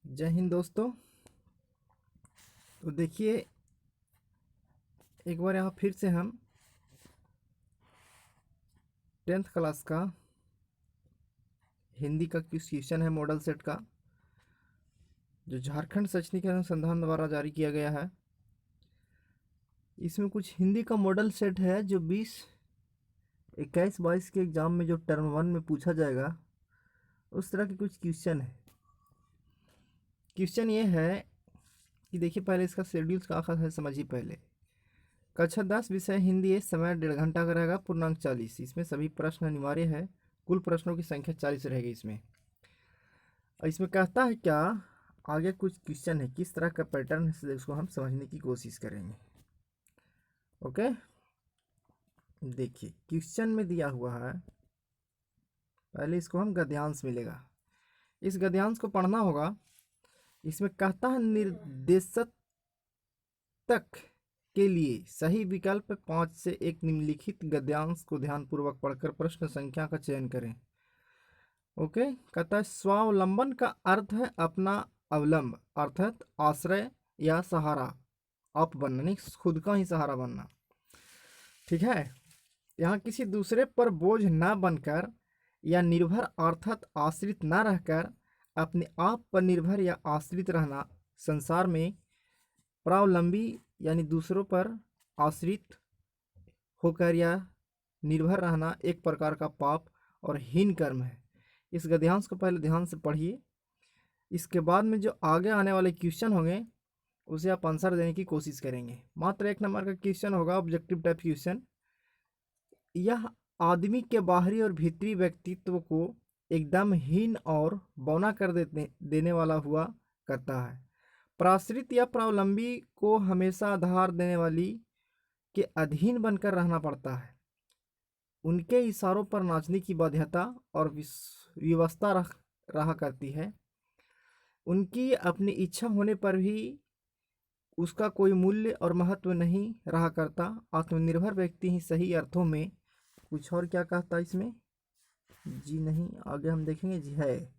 जय हिंद दोस्तों। तो देखिए, एक बार यहाँ फिर से हम 10th क्लास का हिंदी का क्वेश्चन है मॉडल सेट का, जो झारखंड शैक्षणिक अनुसंधान द्वारा जारी किया गया है। इसमें कुछ हिंदी का मॉडल सेट है जो 20, 21, 22 के एग्ज़ाम में जो टर्म 1 में पूछा जाएगा, उस तरह के कुछ क्वेश्चन है। क्वेश्चन ये है कि देखिए, पहले इसका शेड्यूल का है, समझिए। पहले कक्षा 10 विषय हिंदी है, समय 1.5 घंटा का रहेगा, पूर्णांक 40। इसमें सभी प्रश्न अनिवार्य है, कुल प्रश्नों की संख्या 40 रहेगी इसमें। और इसमें कहता है क्या, आगे कुछ क्वेश्चन है, किस तरह का पैटर्न है उसको हम समझने की कोशिश करेंगे। ओके, देखिए क्वेश्चन में दिया हुआ है, पहले इसको हम गद्यांश मिलेगा, इस गद्यांश को पढ़ना होगा। इसमें कहता है निर्देशक के लिए सही विकल्प 5 से एक निम्नलिखित गद्यांश को ध्यानपूर्वक पढ़कर प्रश्न संख्या का चयन करें। ओके, कहता है स्वावलंबन का अर्थ है अपना अवलंब, अर्थात आश्रय या सहारा, आप बनना, नहीं खुद का ही सहारा बनना। ठीक है, यहाँ किसी दूसरे पर बोझ ना बनकर या निर्भर, अर्थात आश्रित ना रहकर अपने आप पर निर्भर या आश्रित रहना। संसार में प्रावलंबी यानी दूसरों पर आश्रित होकर या निर्भर रहना एक प्रकार का पाप और हीन कर्म है। इस गद्यांश को पहले ध्यान से पढ़िए, इसके बाद में जो आगे आने वाले क्वेश्चन होंगे उसे आप आंसर देने की कोशिश करेंगे। मात्र 1 नंबर का क्वेश्चन होगा, ऑब्जेक्टिव टाइप क्वेश्चन। यह आदमी के बाहरी और भीतरी व्यक्तित्व को एकदम हीन और बौना कर देने वाला हुआ करता है। प्राश्रित या प्रावलंबी को हमेशा आधार देने वाली के अधीन बनकर रहना पड़ता है। उनके इशारों पर नाचने की बाध्यता और व्यवस्था रहा करती है। उनकी अपनी इच्छा होने पर भी उसका कोई मूल्य और महत्व नहीं रहा करता। आत्मनिर्भर व्यक्ति ही सही अर्थों में, कुछ और क्या कहता है इसमें, जी नहीं, आगे हम देखेंगे। जी है,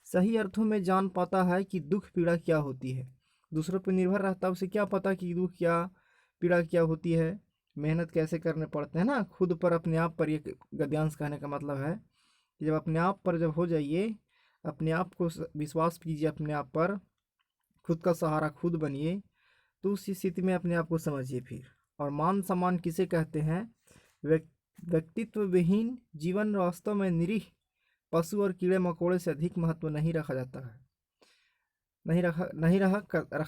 सही अर्थों में जान पाता है कि दुख पीड़ा क्या होती है। दूसरों पर निर्भर रहता है, उसे क्या पता कि दुख क्या, पीड़ा क्या होती है, मेहनत कैसे करने पड़ते हैं ना। खुद पर, अपने आप पर, ये गद्यांश कहने का मतलब है कि जब अपने आप पर जब हो जाइए, अपने आप को विश्वास कीजिए, अपने आप पर खुद का सहारा खुद बनिए, तो उस स्थिति में अपने आप को समझिए फिर। और मान सम्मान किसे कहते हैं? व्यक्तित्व विहीन जीवन वास्तव में निरीह पशु और कीड़े मकोड़े से अधिक महत्व नहीं रखा जाता है, नहीं रखा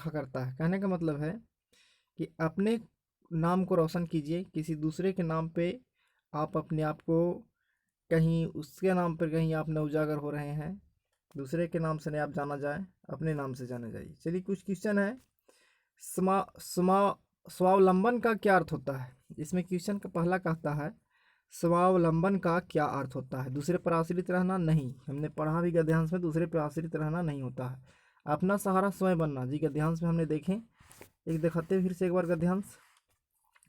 करता है। कहने का मतलब है कि अपने नाम को रोशन कीजिए, किसी दूसरे के नाम पे आप अपने आप को, कहीं उसके नाम पर कहीं आप न उजागर हो रहे हैं। दूसरे के नाम से नहीं आप जाना जाए, अपने नाम से जाने जाइए। चलिए, कुछ क्वेश्चन है। स्वावलंबन का क्या अर्थ होता है? इसमें क्वेश्चन का पहला कहता है स्वावलंबन का क्या अर्थ होता है? दूसरे पर आश्रित रहना नहीं, हमने पढ़ा भी गद्यांश में, दूसरे पर आश्रित रहना नहीं होता है। अपना सहारा स्वयं बनना, जी गद्यांश में हमने देखें, एक दिखाते फिर से एक बार गद्यांश।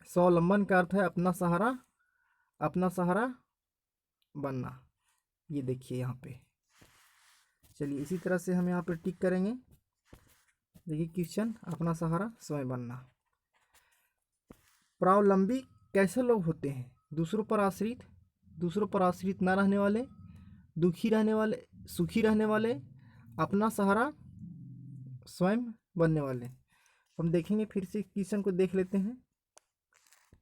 स्वावलंबन का अर्थ है अपना सहारा बनना, ये देखिए यहाँ पे। चलिए, इसी तरह से हम यहाँ पे टिक करेंगे। देखिए क्वेश्चन, अपना सहारा स्वयं बनना। प्रावलंबी कैसे लोग होते हैं? दूसरों पर आश्रित ना रहने वाले, दुखी रहने वाले, सुखी रहने वाले, अपना सहारा स्वयं बनने वाले। हम देखेंगे फिर से, क्वेश्चन को देख लेते हैं,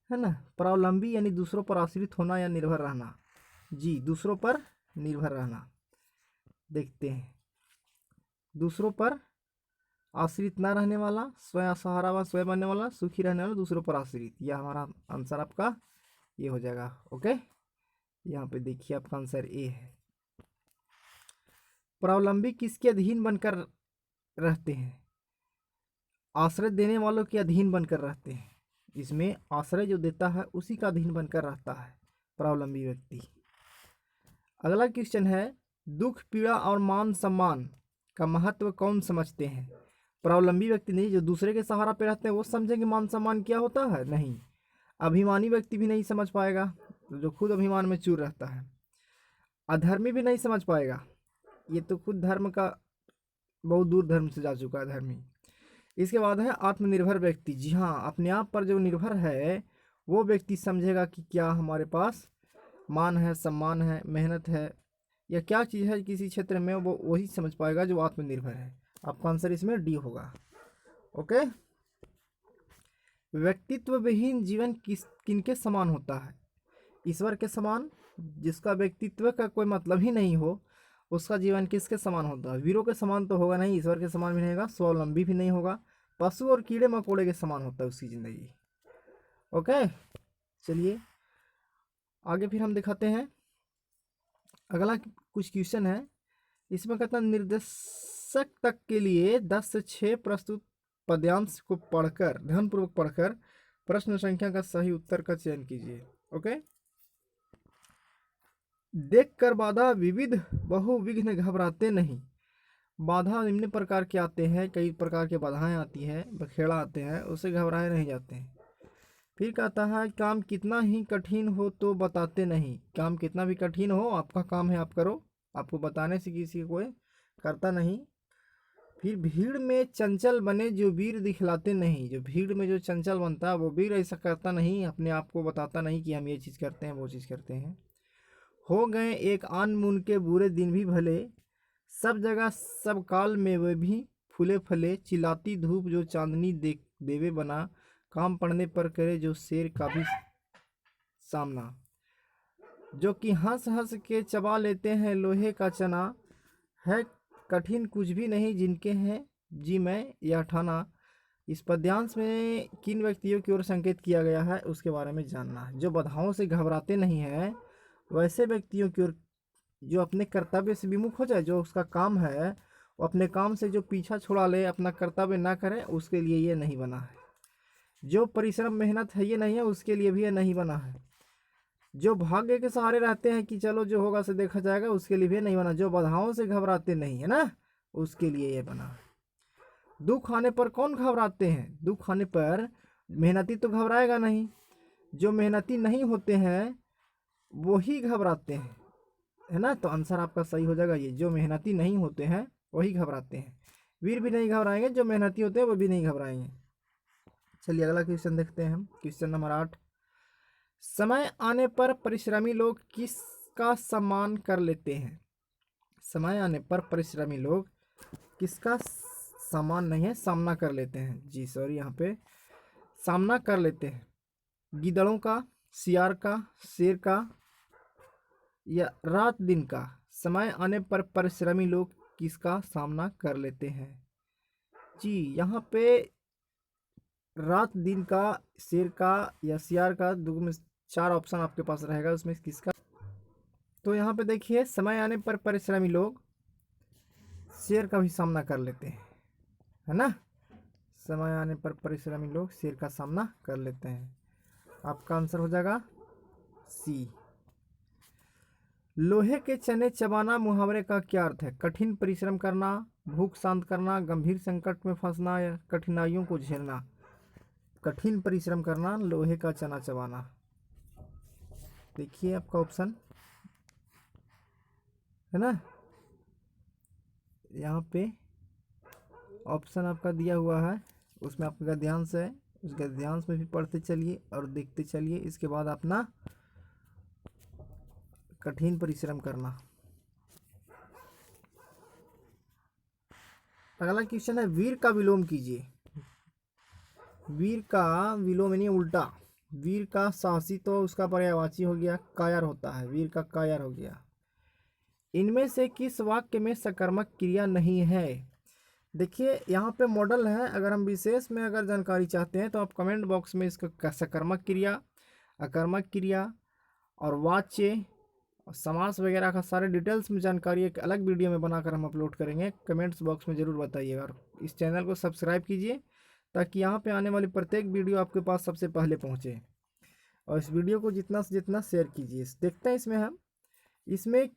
है ना। प्रावलंबी यानी दूसरों पर आश्रित होना या निर्भर रहना। जी, दूसरों पर निर्भर रहना। देखते हैं, दूसरों पर आश्रित ना रहने वाला, स्वयं सहारा व स्वयं बनने वाला, सुखी रहने वाला, दूसरों पर आश्रित। यह हमारा आंसर आपका ये हो जाएगा। ओके, यहाँ पे देखिए आपका आंसर ए है। प्रावलंबी किसके अधीन बनकर रहते हैं? आश्रय देने वालों के अधीन बनकर रहते हैं। इसमें आश्रय जो देता है उसी का अधीन बनकर रहता है प्रावलंबी व्यक्ति। अगला क्वेश्चन है, दुख पीड़ा और मान सम्मान का महत्व कौन समझते हैं? प्रावलंबी व्यक्ति नहीं, जो दूसरे के सहारा पे रहते हैं वो समझेंगे मान सम्मान क्या होता है, नहीं। अभिमानी व्यक्ति भी नहीं समझ पाएगा, तो जो खुद अभिमान में चूर रहता है। अधर्मी भी नहीं समझ पाएगा, ये तो खुद धर्म का बहुत दूर धर्म से जा चुका है धर्मी। इसके बाद है आत्मनिर्भर व्यक्ति। जी हाँ, अपने आप पर जो निर्भर है वो व्यक्ति समझेगा कि क्या हमारे पास मान है, सम्मान है, मेहनत है, या क्या चीज़ है किसी क्षेत्र में, वो वही समझ पाएगा जो आत्मनिर्भर है। आपका आंसर इसमें डी होगा। ओके। व्यक्तित्व विहीन जीवन किनके समान होता है? ईश्वर के समान। जिसका व्यक्तित्व का कोई मतलब ही नहीं हो उसका जीवन किसके समान होता है? वीरों के समान तो होगा नहीं, ईश्वर के समान भी नहीं होगा, स्वावलंबी भी नहीं होगा, पशु और कीड़े मकोड़े के समान होता है उसकी जिंदगी। ओके, चलिए आगे फिर हम दिखाते हैं। अगला कुछ क्वेश्चन है, इसमें कहता है निर्देशक तक के लिए 10 से 6 प्रस्तुत पद्यांश को पढ़कर, ध्यानपूर्वक पढ़कर प्रश्न संख्या का सही उत्तर का चयन कीजिए। ओके। देख कर बाधा विविध बहुविघ्न घबराते नहीं। बाधा निम्न प्रकार के आते हैं, कई प्रकार के बाधाएं आती है, बखेड़ा आते हैं, उससे घबराए नहीं जाते हैं। फिर कहता है काम कितना ही कठिन हो तो बताते नहीं। काम कितना भी कठिन हो, आपका काम है आप करो, आपको बताने से किसी कोई करता नहीं। फिर भीड़ में चंचल बने जो वीर दिखलाते नहीं। जो भीड़ में जो चंचल बनता है वो वीर ऐसा करता नहीं, अपने आप को बताता नहीं कि हम ये चीज़ करते हैं वो चीज़ करते हैं। हो गए एक आन मुन के बुरे दिन भी भले, सब जगह सब काल में वे भी फूले फले। चिल्लाती धूप जो चांदनी देवे बना, काम पड़ने पर करे जो शेर का भी सामना। जो कि हंस हंस के चबा लेते हैं लोहे का चना, है कठिन कुछ भी नहीं जिनके हैं जी मैं यह ठाना। इस पद्यांश में किन व्यक्तियों की ओर संकेत किया गया है उसके बारे में जानना है। जो बाधाओं से घबराते नहीं हैं वैसे व्यक्तियों की ओर, जो अपने कर्तव्य से विमुख हो जाए, जो उसका काम है वो अपने काम से जो पीछा छुड़ा ले, अपना कर्तव्य ना करे, उसके लिए ये नहीं बना है। जो परिश्रम मेहनत है ये नहीं है, उसके लिए भी ये नहीं बना है। जो भाग्य के सहारे रहते हैं कि चलो जो होगा से देखा जाएगा, उसके लिए भी नहीं बना। जो बाधाओं से घबराते नहीं है ना, उसके लिए ये बना है। दुख आने पर कौन घबराते हैं? दुख आने पर मेहनती तो घबराएगा नहीं, जो मेहनती नहीं होते हैं वो ही घबराते हैं, है ना। तो आंसर आपका सही हो जाएगा ये, जो मेहनती नहीं होते हैं वही घबराते हैं। वीर भी नहीं घबराएंगे, जो मेहनती होते हैं वो भी नहीं घबराएंगे। चलिए अगला क्वेश्चन देखते हैं हम। क्वेश्चन नंबर 8, समय आने पर परिश्रमी लोग किसका सम्मान कर लेते हैं? समय आने पर परिश्रमी लोग किसका सम्मान नहीं है, सामना कर लेते हैं। जी सॉरी, यहाँ पे सामना कर लेते हैं। गिदड़ों का, सियार का, शेर का, या रात दिन का। समय आने पर परिश्रमी लोग किसका सामना कर लेते हैं? जी यहाँ पे रात दिन का, शेर का या सियार का, दो में 4 ऑप्शन आपके पास रहेगा, उसमें किसका। तो यहाँ पे देखिए समय आने पर परिश्रमी लोग शेर का भी सामना कर लेते हैं, है ना। समय आने पर परिश्रमी लोग शेर का सामना कर लेते हैं। आपका आंसर हो जाएगा सी। लोहे के चने चबाना मुहावरे का क्या अर्थ है? कठिन परिश्रम करना, भूख शांत करना, गंभीर संकट में फंसना, या कठिनाइयों को झेलना। कठिन परिश्रम करना, लोहे का चना चबाना। देखिए आपका ऑप्शन, है ना, यहाँ पे ऑप्शन आपका दिया हुआ है, उसमें आपका गद्यांश है, उस गद्यांश में भी पढ़ते चलिए और देखते चलिए। इसके बाद अपना कठिन परिश्रम करना। अगला क्वेश्चन है, वीर का विलोम कीजिए। वीर का विलोम यानी उल्टा। वीर का साहसी तो उसका पर्यायवाची हो गया, कायर होता है, वीर का कायर हो गया। इनमें से किस वाक्य में सकर्मक क्रिया नहीं है? देखिए यहाँ पे मॉडल है, अगर हम विशेष में अगर जानकारी चाहते हैं तो आप कमेंट बॉक्स में इसका सकर्मक क्रिया, अकर्मक क्रिया और वाच्य और समास वगैरह का सारे डिटेल्स में जानकारी एक अलग वीडियो में बनाकर हम अपलोड करेंगे। कमेंट्स बॉक्स में ज़रूर बताइएगा और इस चैनल को सब्सक्राइब कीजिए ताकि यहाँ पे आने वाली प्रत्येक वीडियो आपके पास सबसे पहले पहुँचे। और इस वीडियो को जितना से जितना शेयर कीजिए। देखते हैं इसमें हम, इसमें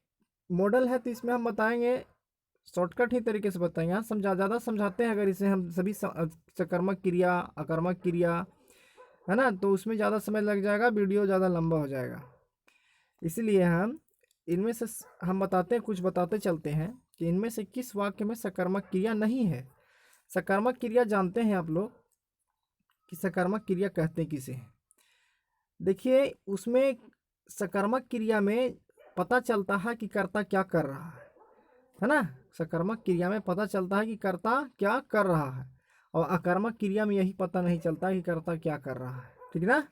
मॉडल है तो इसमें हम बताएंगे, शॉर्टकट ही तरीके से बताएंगे। हाँ ज़्यादा समझाते हैं अगर इसे हम सभी सकर्मक क्रिया, अकर्मक क्रिया, है ना, तो उसमें ज़्यादा समय लग जाएगा, वीडियो ज़्यादा लंबा हो जाएगा। इसलिए हम इनमें से हम बताते हैं, कुछ बताते चलते हैं कि इनमें से किस वाक्य में सकर्मक क्रिया नहीं है। सकर्मक क्रिया जानते हैं आप लोग कि सकर्मक क्रिया कहते हैं किसे हैं। देखिए उसमें सकर्मक क्रिया में पता चलता है कि कर्ता क्या कर रहा है ना। सकर्मक क्रिया में पता चलता है कि कर्ता क्या कर रहा है, और अकर्मक क्रिया में यही पता नहीं चलता कि कर्ता क्या कर रहा है। ठीक ना,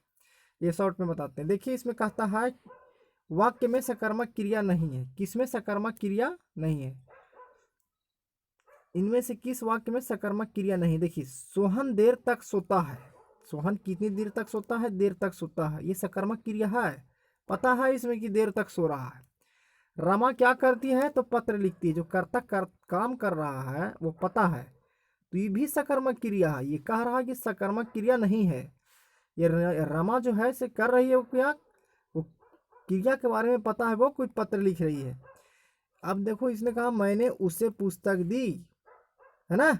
ये शॉर्ट में बताते हैं। देखिए इसमें कहता है वाक्य में सकर्मक क्रिया नहीं है। किसमें सकर्मक क्रिया नहीं है? इनमें से किस वाक्य में सकर्मक क्रिया नहीं? देखिए सोहन देर तक सोता है। सोहन कितनी देर तक सोता है? देर तक सोता है, ये सकर्मक क्रिया है, पता है इसमें कि देर तक सो रहा है। रमा क्या करती है? तो पत्र लिखती है। जो कर्ता काम कर रहा है वो पता है, तो ये भी सकर्मक क्रिया है। ये कह रहा है कि सकर्मक क्रिया नहीं है। ये रमा जो है से कर रही है वो क्या, वो क्रिया के बारे में पता है, वो कोई पत्र लिख रही है। अब देखो इसने कहा मैंने उसे पुस्तक दी, है ना।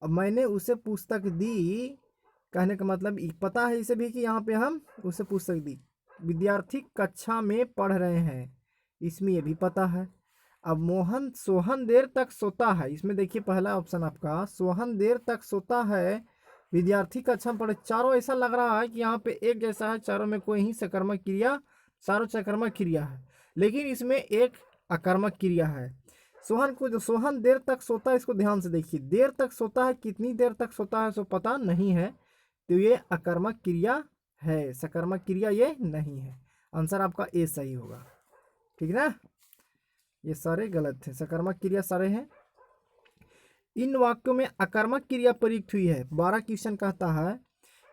अब मैंने उसे पुस्तक दी कहने का मतलब पता है इसे भी कि यहाँ पे हम उसे पुस्तक दी। विद्यार्थी कक्षा में पढ़ रहे हैं, इसमें ये भी पता है। अब मोहन सोहन देर तक सोता है, इसमें देखिए पहला ऑप्शन आपका सोहन देर तक सोता है, विद्यार्थी कक्षा में पढ़े। चारों ऐसा लग रहा है कि यहाँ पे एक जैसा है, चारों में कोई ही सकर्मक क्रिया, चारों सकर्मक क्रिया है, लेकिन इसमें एक अकर्मक क्रिया है। सोहन को, जो सोहन देर तक सोता है, इसको ध्यान से देखिए, देर तक सोता है, कितनी देर तक सोता है सो पता नहीं है, तो ये अकर्मक क्रिया है, सकर्मक क्रिया ये नहीं है। आंसर आपका ए सही होगा। ठीक ना, ये सारे गलत थे, सकर्मक क्रिया सारे हैं। इन वाक्यों में अकर्मक क्रिया प्रयुक्त हुई है। 12 क्वेश्चन कहता है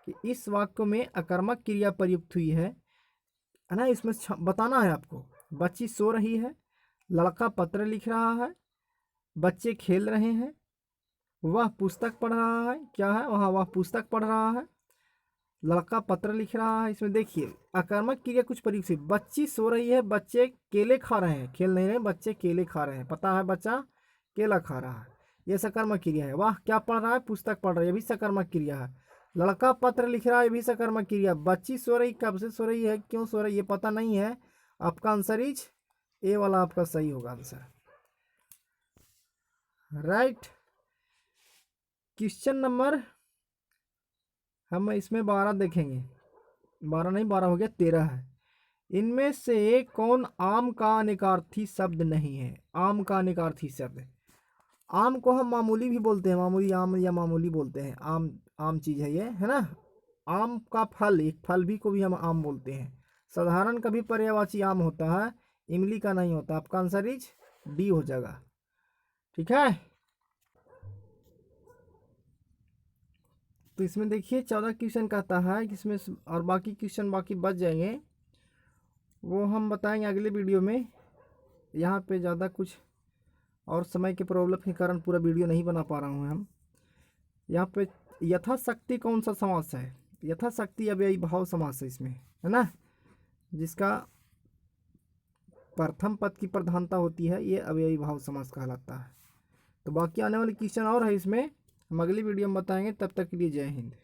कि इस वाक्य में अकर्मक क्रिया प्रयुक्त हुई है ना। इसमें बताना है आपको। बच्ची सो रही है, लड़का पत्र लिख रहा है, बच्चे खेल रहे हैं, वह पुस्तक पढ़ रहा है। क्या है वहाँ? वह पुस्तक पढ़ रहा है, लड़का पत्र लिख रहा है। इसमें देखिए अकर्मक क्रिया कुछ प्रयुक्त हुई। बच्ची सो रही है, बच्चे केले खा रहे हैं, खेल नहीं रहे, बच्चे केले खा रहे हैं, पता है बच्चा केला खा रहा है, ये सकर्मक क्रिया है। वह क्या पढ़ रहा है? पुस्तक पढ़ रहा है, ये भी सकर्मक क्रिया है। लड़का पत्र लिख रहा है, ये भी सकर्मक क्रिया। बच्ची सो रही, कब से सो रही है, क्यों सो रही है, ये पता नहीं है। आपका आंसर इज ए वाला आपका सही होगा आंसर। राइट। क्वेश्चन नंबर हम इसमें 12 देखेंगे, 12 नहीं 12 हो गया, 13 है। इनमें से कौन आम का अनिकार्थी शब्द नहीं है? आम का अनिकार्थी शब्द, आम को हम मामूली भी बोलते हैं, मामूली आम या मामूली बोलते हैं। आम आम चीज़ है ये, है ना। आम का फल, एक फल भी को भी हम आम बोलते हैं। साधारण का भी पर्यायवाची आम होता है, इमली का नहीं होता। आपका आंसर इज डी हो जाएगा। ठीक है, तो इसमें देखिए 14 क्वेश्चन कहता है कि इसमें, और बाकी क्वेश्चन बाकी बच जाएंगे, वो हम बताएंगे अगले वीडियो में। यहाँ पे ज़्यादा कुछ और समय के प्रॉब्लम के कारण पूरा वीडियो नहीं बना पा रहा हूँ हम। यहाँ पे यथाशक्ति कौन सा समास है? यथाशक्ति अव्ययी भाव समास है इसमें, है ना, जिसका प्रथम पद की प्रधानता होती है, ये अव्ययी भाव समास कहलाता है। तो बाकी आने वाले क्वेश्चन और है इसमें, हम अगली वीडियो में बताएंगे। तब तक के लिए जय हिंद।